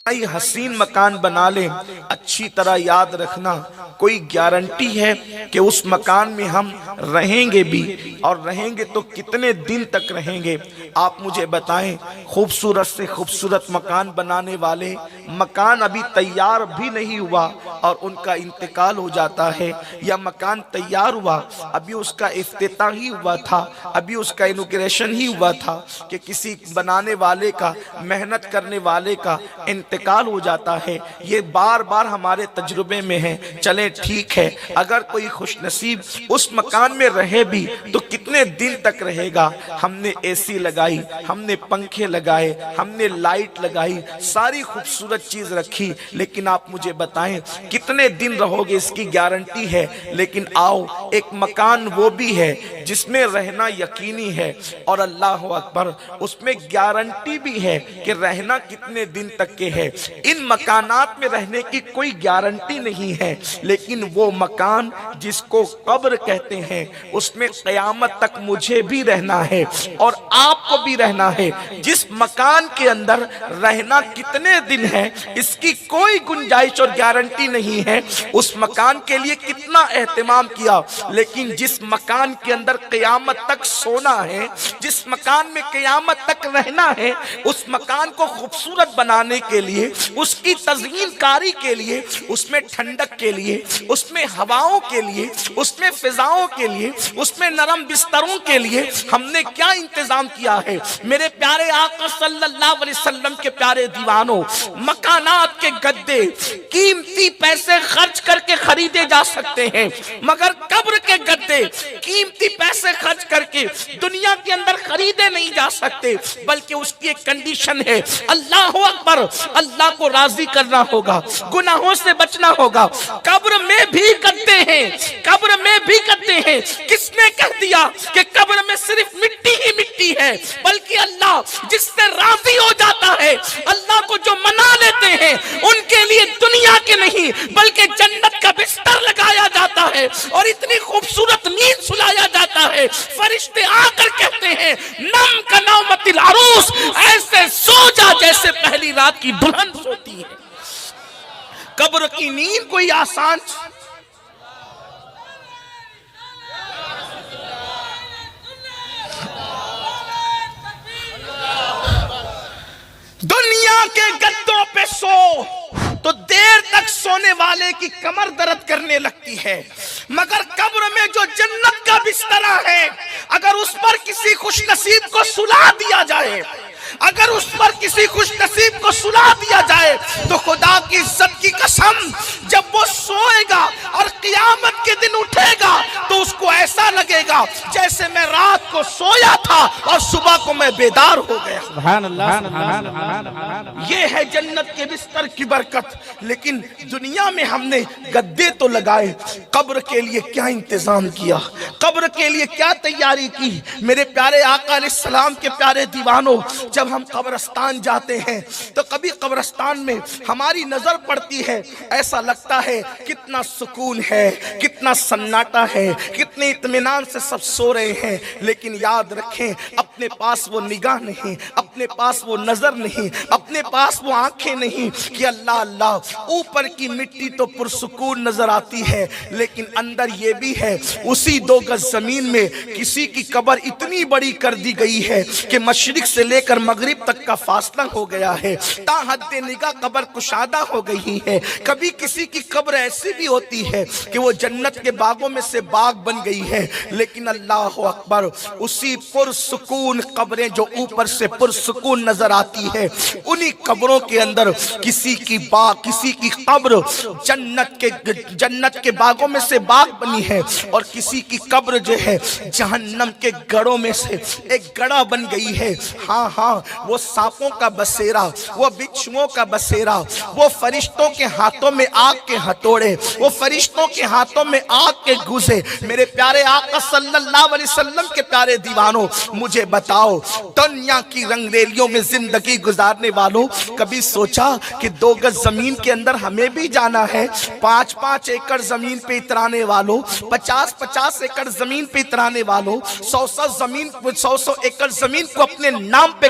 ہی حسین مکان بنا لیں، اچھی طرح یاد رکھنا کوئی گارنٹی ہے کہ اس مکان میں ہم رہیں گے بھی، اور رہیں گے تو کتنے دن تک رہیں گے؟ آپ مجھے بتائیں، خوبصورت سے خوبصورت مکان بنانے والے مکان ابھی تیار بھی نہیں ہوا اور ان کا انتقال ہو جاتا ہے، یا مکان تیار ہوا ابھی اس کا افتتاح ہی ہوا تھا، ابھی اس کا انوگریشن ہی ہوا تھا کہ کسی بنانے والے کا، محنت کرنے والے کا انتقال ہو جاتا ہے۔ یہ بار بار ہمارے تجربے میں ہے۔ چلیں ٹھیک ہے، اگر کوئی خوش نصیب اس مکان میں رہے بھی تو کتنے دن تک رہے گا؟ ہم نے اے سی لگائی، ہم نے پنکھے لگائے، ہم نے لائٹ لگائی، ساری خوبصورت چیز رکھی، لیکن آپ مجھے بتائیں کتنے دن رہو گے؟ اس کی گارنٹی ہے۔ لیکن آؤ، ایک مکان وہ بھی ہے جس میں رہنا یقینی ہے، اور اللہ اکبر، اس میں گارنٹی بھی ہے کہ رہنا کتنے دن تک کے ہے۔ ان مکانات میں رہنے کی کوئی گارنٹی نہیں ہے، لیکن وہ مکان جس کو قبر کہتے ہیں، اس میں قیامت تک مجھے بھی رہنا ہے اور آپ کو بھی رہنا ہے۔ جس مکان کے اندر رہنا کتنے دن ہے اس کی کوئی گنجائش اور گارنٹی نہیں ہے، اس مکان کے لیے کتنا اہتمام کیا، لیکن جس مکان کے اندر قیامت تک سونا ہے، جس مکان میں قیامت تک رہنا ہے، اس مکان کو خوبصورت بنانے کے لیے، اس کی تزئین کاری کے لیے، اس میں ٹھنڈک کے لیے، اس میں ہواؤں کے لیے، اس میں فضاؤں کے لیے، اس میں نرم بستروں کے لیے ہم نے کیا انتظام کیا ہے؟ میرے پیارے آقا صلی اللہ علیہ وسلم کے پیارے دیوانوں، مکانات کے گدے قیمتی پیسے خرچ کر کے خریدے جا سکتے ہیں، مگر قبر کے گدے قیمتی پیسے خرچ کر کے دنیا کے اندر خریدے نہیں جا سکتے، بلکہ اس کی ایک کنڈیشن ہے، اللہ اکبر، اللہ کو راضی کرنا ہوگا، گناہوں سے بچنا ہوگا۔ قبر میں بھی کرتے ہیں، قبر میں بھی کرتے ہیں۔ کس نے کہہ دیا کہ قبر میں صرف مٹی ہی مٹی ہے؟ بلکہ اللہ جس سے راضی ہو جاتا ہے، اللہ کو جو منا لیتے ہیں، ان کے لیے دنیا کے نہیں بلکہ جنت کا بستر لگایا جاتا ہے اور اتنی خوبصورت نیند سلایا جاتا ہے، فرشتے آ کر کہتے ہیں نم کا نومت العروس، ایسے سو جا جیسے پہلی رات کی دلہن سوتی ہے۔ قبر کی نیند کوئی آسان دنیا کے گدوں پہ سو تو دیر تک سونے والے کی کمر درد کرنے لگتی ہے، مگر قبر میں جو جنت کا بستر ہے، اگر اس پر کسی خوش نصیب کو سلا دیا جائے، اگر اس پر کسی خوش نصیب کو سلا دیا جائے تو خدا کی عزت کی قسم، جب وہ سوئے گا اور قیامت کے دن اٹھے گا تو اس کو ایسا لگے گا جیسے میں رات کو سویا تھا اور صبح کو میں بیدار ہو گیا۔ سبحان اللہ، سبحان اللہ۔ یہ ہے جنت کے بستر کی برکت۔ لیکن دنیا میں ہم نے گدے تو لگائے، قبر کے لیے کیا انتظام کیا، قبر کے لیے کیا تیاری کی؟ میرے پیارے آقا علیہ السلام کے پیارے دیوانوں، جب ہم قبرستان جاتے ہیں تو کبھی قبرستان میں ہماری نظر پڑتی ہے، ایسا لگتا ہے کتنا سکون ہے، کتنا سناٹا ہے، کتنے اطمینان سے سب سو رہے ہیں، لیکن یاد رکھیں اپنے پاس وہ نگاہ نہیں، اپنے پاس وہ نظر نہیں، اپنے پاس وہ آنکھیں نہیں کہ اللہ اللہ، اوپر کی مٹی تو پرسکون نظر آتی ہے، لیکن اندر یہ بھی ہے، اسی 2 گز زمین میں کسی کی قبر اتنی بڑی کر دی گئی ہے کہ مشرق سے لے کر مغرب تک کا فاصلہ ہو گیا ہے، تا حد نگاہ قبر کشادہ ہو گئی ہے۔ کبھی کسی کی قبر ایسی بھی ہوتی ہے کہ وہ جنت کے باغوں میں سے باغ بن گئی ہے، لیکن اللہ اکبر، اسی پرسکون قبریں جو اوپر سے پرسکون نظر آتی ہے، انہی قبروں کے اندر کسی کی قبر جنت کے باغوں میں سے باغ بنی ہے، اور کسی کی قبر جو ہے جہنم کے گڑوں میں سے ایک گڑا بن گئی ہے۔ ہاں ہاں، وہ سانپوں کا بسیرا، وہ بچھوؤں کا بسیرا، وہ فرشتوں کے ہاتھوں میں آگ کے ہتھوڑے، وہ فرشتوں کے ہاتھوں میں آگ کے گوزے۔ میرے پیارے آقا صلی اللہ علیہ وسلم کے پیارے دیوانوں، مجھے بتاؤ، دنیا کی رنگ ریلیوں میں زندگی گزارنے والوں، کبھی سوچا کہ 2 گز زمین کے اندر ہمیں بھی جانا ہے؟ 5-5 ایکڑ زمین پہ اترانے والوں، 50-50 ایکڑ زمین پہ اترانے والوں، 100-100 ایکڑ زمین کو اپنے نام پہ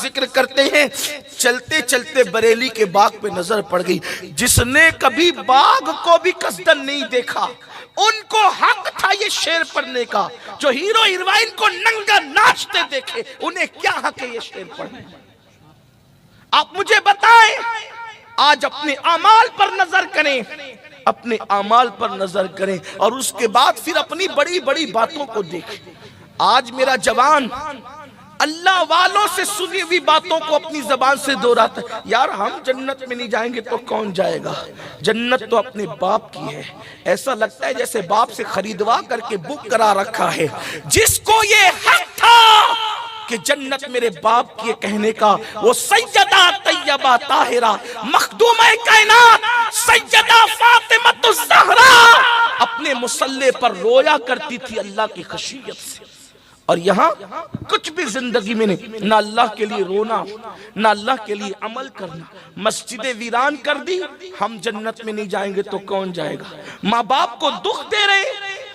ذکر کرتے ہیں، چلتے چلتے بریلی کے باغ پہ نظر پڑ گئی۔ جس نے کبھی باغ کو بھی قصدن نہیں دیکھا، ان کو حق تھا یہ شعر پڑھنے کا۔ جو ہیرو ہیروئن کو ننگا ناچتے دیکھے، انہیں کیا حق ہے یہ شعر پڑھنے؟ آپ مجھے بتائیں، آج اپنے اعمال پر نظر کریں، اپنے اعمال پر نظر کریں، اور اس کے بعد پھر اپنی بڑی بڑی باتوں کو دیکھیں۔ آج میرا جوان اللہ والوں سے سنی ہوئی باتوں کو اپنی زبان سے دہراتا ہے۔ یار ہم جنت میں نہیں جائیں گے تو کون جائے گا؟ جنت تو اپنے باپ کی ہے۔ ایسا لگتا ہے جیسے باپ سے خریدوا کر کے بک کرا رکھا ہے۔ جس کو یہ حق تھا کہ جنت میرے باپ کی کہنے کا، وہ سیدہ طیبہ طاہرہ مخدومہ کائنات سیدہ فاطمہ الزہرا اپنے مصلی پر رویا کرتی تھی اللہ کی خشیت سے۔ اور یہاں کچھ بھی زندگی میں نہیں، نہ اللہ کے لیے رونا، نہ اللہ کے لیے عمل کرنا۔ مسجد ویران کر دی، ہم جنت میں نہیں جائیں گے تو کون جائے گا؟ ماں باپ کو دکھ دے رہے،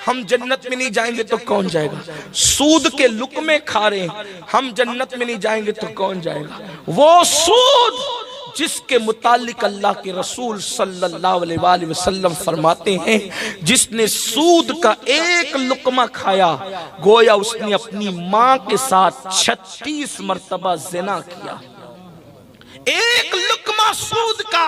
ہم جنت میں نہیں جائیں گے تو کون جائے گا؟ سود کے لقمے کھا رہے، ہم جنت میں نہیں جائیں گے تو کون جائے گا؟ وہ سود جس کے متعلق اللہ کے رسول صلی اللہ علیہ وآلہ وسلم فرماتے ہیں، جس نے سود کا ایک لقمہ کھایا گویا اس نے اپنی ماں کے ساتھ 36 مرتبہ زنا کیا۔ ایک لقمہ سود کا،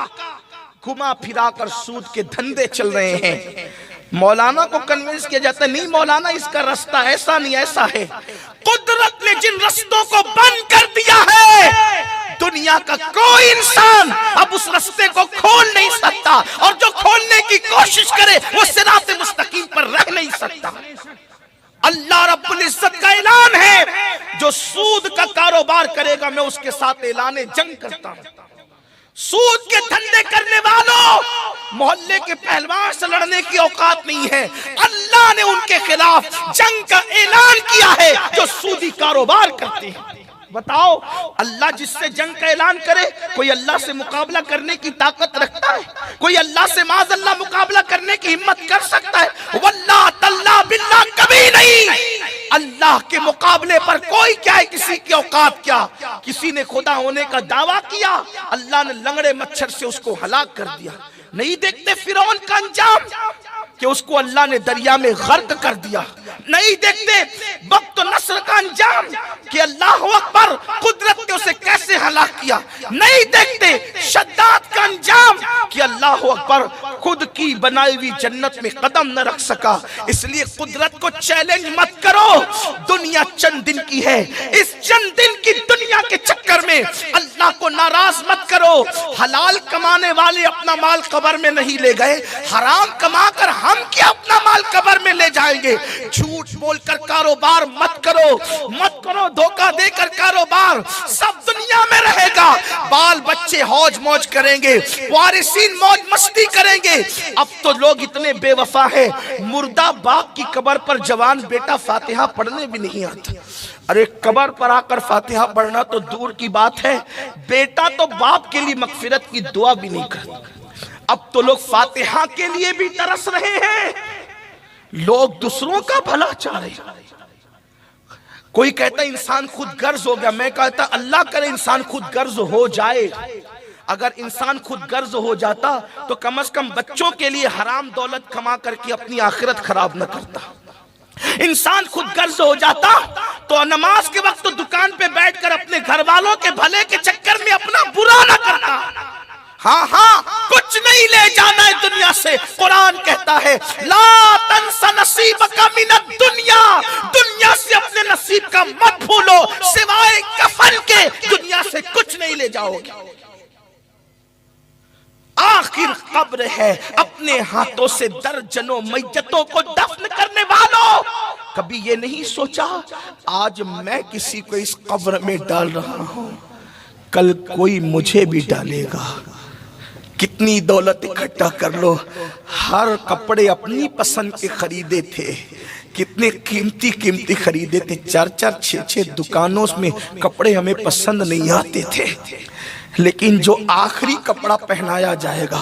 گھما پھرا کر سود کے دھندے چل رہے ہیں۔ مولانا کو کنونس کیا جاتا ہے، نہیں مولانا اس کا رستہ ایسا نہیں ایسا ہے۔ قدرت نے جن رستوں کو بند کر دیا ہے، دنیا کا کوئی انسان اب اس رستے کو کھول نہیں سکتا، اور جو کھولنے کی کوشش کرے وہ صراط مستقیم پر رہ نہیں سکتا۔ اللہ رب العزت کا اعلان ہے، جو سود کا کاروبار کرے گا میں اس کے ساتھ اعلان جنگ کرتا ہوں۔ سود کے دھندے کرنے والوں، محلے کے پہلوان سے لڑنے کی اوقات نہیں ہے۔ اللہ نے ان کے خلاف جنگ کا اعلان کیا ہے جو سودی کاروبار کرتے ہیں۔ بتاؤ، اللہ جس سے جنگ کا اعلان کرے، کوئی اللہ سے مقابلہ کرنے کی طاقت رکھتا ہے؟ کوئی اللہ سے معاذ اللہ مقابلہ کرنے کی ہمت کر سکتا ہے؟ واللہ تاللہ باللہ کبھی نہیں۔ اللہ کے مقابلے پر کوئی کیا ہے، کسی کی اوقات کیا؟ کسی نے خدا ہونے کا دعویٰ کیا، اللہ نے لنگڑے مچھر سے اس کو ہلاک کر دیا۔ نہیں دیکھتے فرعون کا انجام کہ اس کو اللہ نے دریا میں غرق کر دیا؟ نہیں دیکھتے بخت و نصر کا انجام کہ اللہ اکبر قدرت نے اسے کیسے ہلاک کیا؟ نہیں دیکھتے شداد کا انجام کہ اللہ اکبر خود کی بنائی ہوئی جنت میں قدم نہ رکھ سکا؟ اس لیے قدرت کو چیلنج مت کرو، دنیا چند دن کی ہے، اس چند دن کی دنیا کے چکر میں اللہ کو ناراض مت کرو۔ حلال کمانے والے اپنا مال قبر میں نہیں لے گئے، حرام کما کر ہم کیا اپنا مال قبر میں لے جائیں گے؟ جھوٹ بول کر کاروبار مت کرو، دھوکہ دے کر کاروبار سب دنیا میں رہے گا۔ بال بچے ہوج موج کریں گے، وارثین موج مستی کریں گے۔ اب تو لوگ اتنے بے وفا ہیں، مردہ باپ کی قبر پر جوان بیٹا فاتحہ پڑھنے بھی نہیں آتا۔ ارے قبر پر آ کر فاتحہ پڑھنا تو دور کی بات ہے، بیٹا تو باپ کے لیے مغفرت کی دعا بھی نہیں کرتا۔ اب تو لوگ فاتحہ کے لیے بھی ترس رہے ہیں، لوگ دوسروں کا بھلا چاہ رہے ہیں۔ کوئی کہتا ہے انسان خود غرض ہو گیا، میں کہتا اللہ کرے انسان خود غرض ہو جائے۔ اگر انسان خود غرض ہو جاتا تو کم از کم بچوں کے لیے حرام دولت کما کر کے اپنی آخرت خراب نہ کرتا۔ انسان خود غرض ہو جاتا تو نماز کے وقت تو دکان پہ بیٹھ کر اپنے گھر والوں کے بھلے کے چکر میں اپنا برا نہ کرتا۔ ہاں کچھ نہیں لے جانا ہے دنیا سے۔ قرآن کہتا ہے لا تنس نصیبک من الدنیا، دنیا سے اپنے نصیب کا مت بھولو، سوائے کفن کے دنیا سے کچھ نہیں لے جاؤ گے۔ آخر قبر ہے، اپنے ہاتھوں سے درجنوں میتوں کو دفن کرنے والوں، کبھی یہ نہیں سوچا آج میں کسی کو اس قبر میں ڈال رہا ہوں، کل کوئی مجھے بھی ڈالے گا۔ کتنی دولت اکٹھا کر لو، ہر کپڑے اپنی پسند کے خریدے تھے، کتنے قیمتی خریدے تھے، 4-4 6-6 دکانوں میں کپڑے ہمیں پسند نہیں آتے تھے، لیکن جو آخری کپڑا پہنایا جائے گا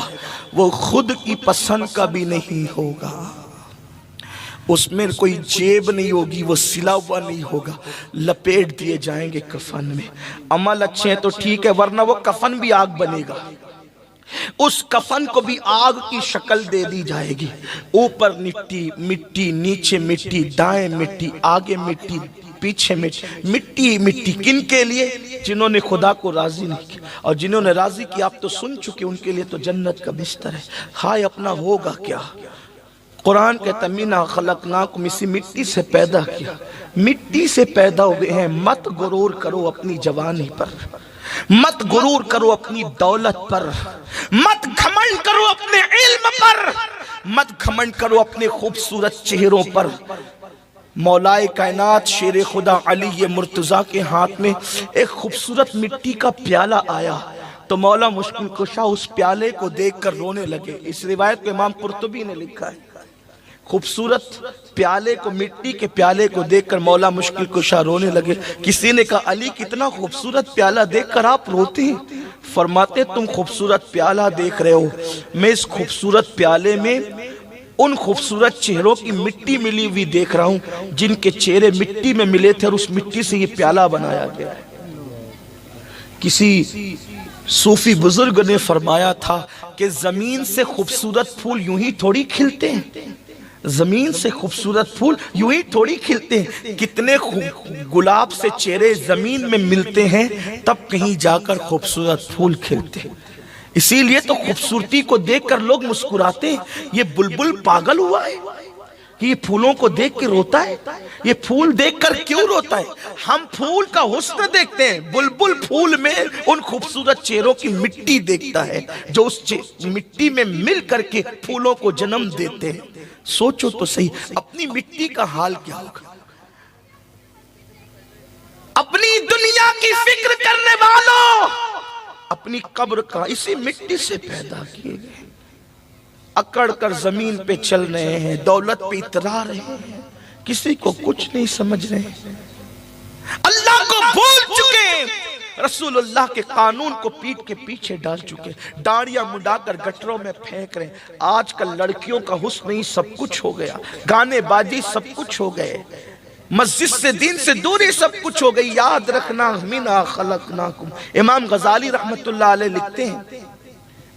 وہ خود کی پسند کا بھی نہیں ہوگا۔ اس میں کوئی جیب نہیں ہوگی، وہ سلا ہوا نہیں ہوگا، لپیٹ دیے جائیں گے کفن میں۔ عمل اچھے ہیں تو ٹھیک ہے، ورنہ وہ کفن بھی آگ بنے گا، اس کفن کو بھی آگ کی شکل دے دی جائے گی، اوپر مٹی مٹی، نیچے مٹی، دائیں مٹی، آگے مٹی، پیچھے مٹی مٹی۔ کن کے لیے؟ جنہوں نے خدا کو راضی نہیں کیا، اور جنہوں نے راضی کیا آپ تو سن چکے، ان کے لیے تو جنت کا بستر ہے۔ ہائے اپنا ہوگا کیا؟ قرآن کہتا ہے مِنْهَا خَلَقْنَاكُمْ، اسی مٹی سے پیدا کیا، مٹی سے پیدا ہوئے ہیں۔ مت غرور کرو اپنی جوانی پر، مت غرور کرو اپنی دولت پر، مت گھمنڈ کرو اپنے علم پر، مت گھمنڈ کرو اپنے خوبصورت چہروں پر۔ مولائے کائنات شیر خدا علی مرتضیٰ کے ہاتھ میں ایک خوبصورت مٹی کا پیالہ آیا تو مولا مشکل کشا اس پیالے کو دیکھ کر رونے لگے۔ اس روایت کو امام قرطبی نے لکھا ہے۔ خوبصورت پیالے کو، مٹی کے پیالے کو دیکھ کر مولا مشکل کشا رونے لگے۔ کسی نے کہا علی کتنا خوبصورت پیالہ دیکھ کر آپ روتے ہیں؟ فرماتے تم خوبصورت پیالہ دیکھ رہے ہو، میں اس خوبصورت پیالے میں ان خوبصورت چہروں کی مٹی ملی ہوئی دیکھ رہا ہوں جن کے چہرے مٹی میں ملے تھے، اور اس مٹی سے یہ پیالہ بنایا گیا ہے۔ کسی صوفی بزرگ نے فرمایا تھا کہ زمین سے خوبصورت پھول یوں ہی تھوڑی کھلتے ہیں، زمین سے خوبصورت پھول یوں ہی تھوڑی کھلتے ہیں، کتنے گلاب سے چہرے زمین میں ملتے ہیں تب کہیں جا کر خوبصورت پھول کھلتے ہیں۔ اسی لیے تو خوبصورتی کو دیکھ کر لوگ مسکراتے ہیں۔ یہ بلبل پاگل ہوا ہے کہ یہ پھولوں کو دیکھ کے روتا ہے؟ یہ پھول دیکھ کر کیوں روتا ہے؟ ہم پھول کا حسن دیکھتے ہیں، بلبل پھول میں ان خوبصورت چہروں کی مٹی دیکھتا ہے جو اس مٹی میں مل کر کے پھولوں کو جنم دیتے ہیں۔ سوچو تو صحیح اپنی مٹی کا حال کیا ہوگا؟ اپنی دنیا کی فکر کرنے والوں، اپنی قبر کا اسی مٹی سے پیدا کیے گئے، اکڑ کر زمین پہ چل رہے ہیں، دولت پہ اترا رہے ہیں، کسی کو کچھ نہیں سمجھ رہے ہیں، اللہ کو بھول چکے، رسول اللہ کے قانون کو پیٹ کے پیچھے ڈال چکے، داڑیاں مڈا کر گٹروں میں پھینک رہے ہیں۔ آج کل لڑکیوں کا حسن ہی سب کچھ ہو گیا، گانے بازی سب کچھ ہو گئے، مسجد سے دین سے دوری سب کچھ ہو گئی۔ یاد رکھنا مِنْهَا خَلَقْنَاكُمْ۔ امام غزالی رحمت اللہ علیہ لکھتے ہیں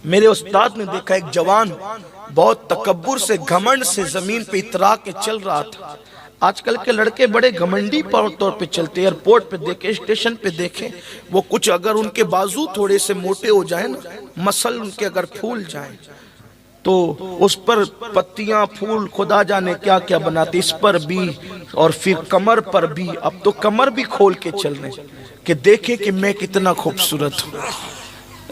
میرے استاد نے دیکھا ایک جوان بہت تکبر سے گھمنڈ سے زمین پہ اترا کے چل رہا تھا۔ آج کل کے لڑکے بڑے گھمنڈی طور پہ چلتے ہیں، ایئرپورٹ پہ دیکھیں، اسٹیشن پہ دیکھیں، وہ کچھ اگر ان کے بازو تھوڑے سے موٹے ہو جائیں نا، مسل ان کے اگر پھول جائیں تو اس پر پتیاں پھول خدا جانے کیا کیا بناتے، اس پر بھی اور پھر کمر پر بھی۔ اب تو کمر بھی کھول کے چل رہے ہیں کہ دیکھیں کہ میں کتنا خوبصورت ہوں۔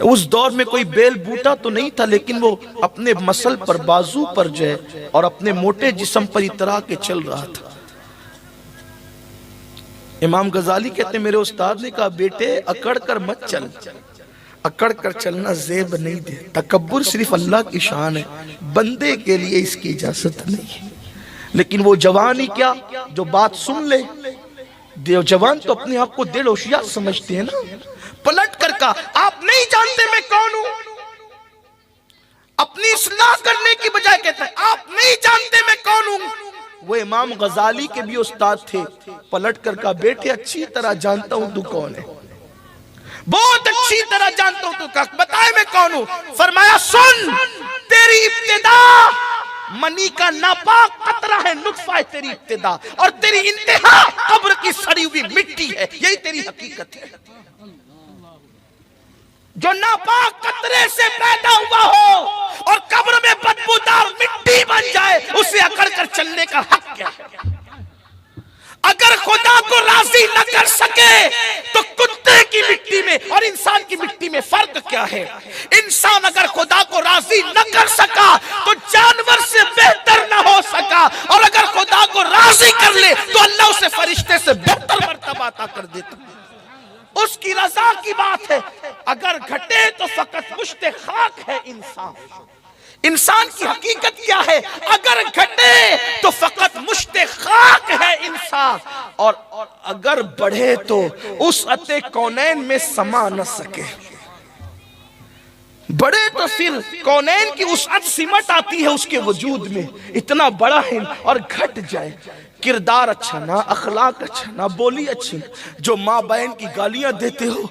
اس دور میں کوئی بیل بوٹا تو نہیں تھا، لیکن وہ اپنے مسل پر، بازو پر جو ہے اور اپنے موٹے جسم پر اترا کے چل رہا تھا۔ امام غزالی کہتے ہیں میرے استاد نے کہا بیٹے اکڑ کر مت چل، اکڑ کر چلنا زیب نہیں دے، تکبر صرف اللہ کی شان ہے، بندے کے لیے اس کی اجازت نہیں ہے۔ لیکن وہ جوان ہی کیا جو بات سن لے، جوان تو اپنے آپ کو دل ہوشیار سمجھتے ہیں نا، پلٹ کر کہا آپ نہیں جانتے میں کون ہوں، اپنی اصلاح کرنے کی بجائے کہتا ہے آپ نہیں جانتے میں کون ہوں۔ وہ امام غزالی کے بھی استاد تھے، پلٹ کر کہا بیٹے اچھی طرح جانتا ہوں تو کون ہے، بہت اچھی طرح جانتا ہوں تو کہا بتائے میں کون ہوں۔ فرمایا سن تیری ابتدا منی کا ناپاک قطرہ ہے، نطفہ ہے تیری ابتدا، اور تیری انتہا قبر کی سڑی ہوئی مٹی ہے، یہی تیری حقیقت ہے۔ جو ناپاک قطرے سے پیدا ہوا ہو اور قبر میں بدبودار مٹی بن جائے، اسے اکڑ کر چلنے کا حق کیا ہے؟ اگر خدا کو راضی نہ کر سکے تو کتے کی مٹی میں اور انسان کی مٹی میں فرق کیا ہے؟ انسان اگر خدا کو راضی نہ کر سکا تو جانور سے بہتر نہ ہو سکا، اور اگر خدا کو راضی کر لے تو اللہ اسے فرشتے سے بہتر مرتبہ عطا کر دیتا۔ اس کی رضا کی بات ہے، اگر گھٹے تو فقط مشت خاک ہے انسان۔ انسان کی حقیقت کیا ہے؟ اگر گھٹے تو فقط مشت خاک ہے انسان، اور اگر بڑھے تو اس عطے کونین میں سما نہ سکے۔ بڑے تو پھر کونین کی وسعت سمٹ آتی ہے اس کے وجود میں، اتنا بڑا ہے اور گھٹ جائے، کردار اچھا نہ، اخلاق اچھا نہ، بولی اچھی نہ، جو ماں بہن کی گالیاں دیتے ہو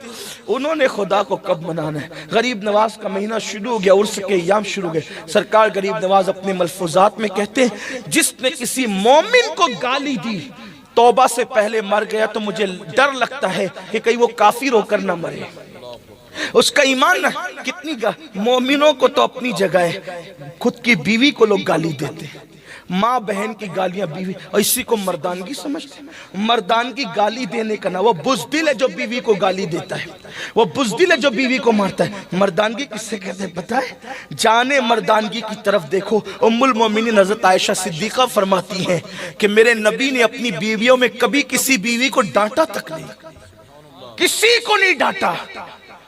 انہوں نے خدا کو کب منانا ہے؟ غریب نواز کا مہینہ شروع ہو گیا، عرس کے ایام شروع ہو گئے، سرکار غریب نواز اپنے ملفوظات میں کہتے ہیں جس نے کسی مومن کو گالی دی توبہ سے پہلے مر گیا تو مجھے ڈر لگتا ہے کہ کہیں وہ کافر ہو کر نہ مرے، اس کا ایمان نہ، کتنی مومنوں کو تو اپنی جگہ ہے، خود کی بیوی کو لوگ گالی دیتے ہیں، ماں بہن کی گالیاں بیوی، اور اسی کو مردانگی سمجھتے ہیں؟ مردانگی گالی دینے کا نہ، وہ بزدل ہے جو بیوی کو گالی دیتا ہے، وہ بزدل ہے جو بیوی کو مارتا ہے۔ مردانگی کس سے کہتے ہیں پتہ ہے؟ جانے مردانگی کی طرف دیکھو، ام المومنین حضرت عائشہ صدیقہ فرماتی ہیں کہ میرے نبی نے اپنی بیویوں میں کبھی کسی بیوی کو ڈانٹا تک نہیں، کسی کو نہیں ڈانٹا،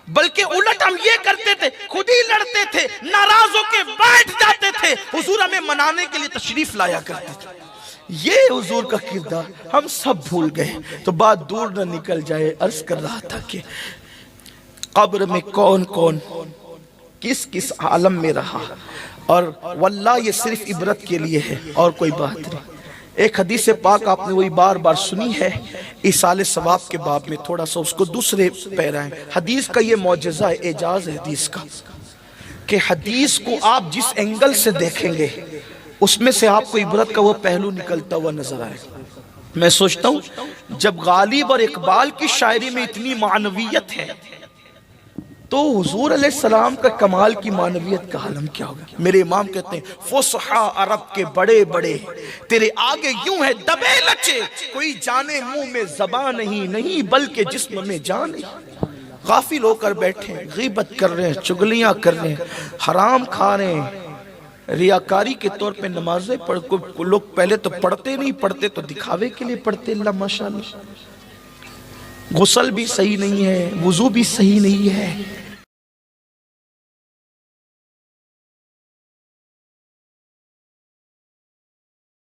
بلکہ الٹ ہم یہ کرتے تھے، خود ہی لڑتے تھے، ناراض ہو کے بیٹھ جاتے تھے، حضور ہمیں منانے کے لیے تشریف لایا کرتے تھے۔ یہ حضور کا کردار ہم سب بھول گئے۔ تو بات دور نہ نکل جائے، عرض کر رہا تھا کہ قبر میں کون کون کس کس عالم میں رہا، اور واللہ یہ صرف عبرت کے لیے ہے اور کوئی بات نہیں۔ ایک حدیث پاک آپ نے وہی بار بار سنی ہے، ایصال ثواب کے باب میں، تھوڑا سا اس کو دوسرے پیرائیں۔ حدیث کا یہ معجزہ ہے، اعجاز ہے حدیث کا، کہ حدیث کو آپ جس اینگل سے دیکھیں گے اس میں سے آپ کو عبرت کا وہ پہلو نکلتا ہوا نظر آئے۔ میں سوچتا ہوں جب غالب اور اقبال کی شاعری میں اتنی معنویت ہے تو حضور علیہ السلام کا کمال کی معنویت کا عالم کیا ہوگا؟ میرے امام کہتے ہیں فصحا عرب کے بڑے بڑے تیرے آگے یوں ہے دبے لچے، کوئی جانے منہ میں زبان نہیں بلکہ جسم میں جان نہیں۔ غافل ہو کر بیٹھے، غیبت کر رہے ہیں، چگلیاں کر رہے ہیں، حرام کھا رہے ہیں، ریاکاری کے طور پہ نمازیں پڑھ، لوگ پہلے تو پڑھتے نہیں، پڑھتے تو دکھاوے کے لیے پڑھتے، اللہ ماشاءاللہ، غسل بھی صحیح نہیں ہے، وضو بھی صحیح نہیں ہے،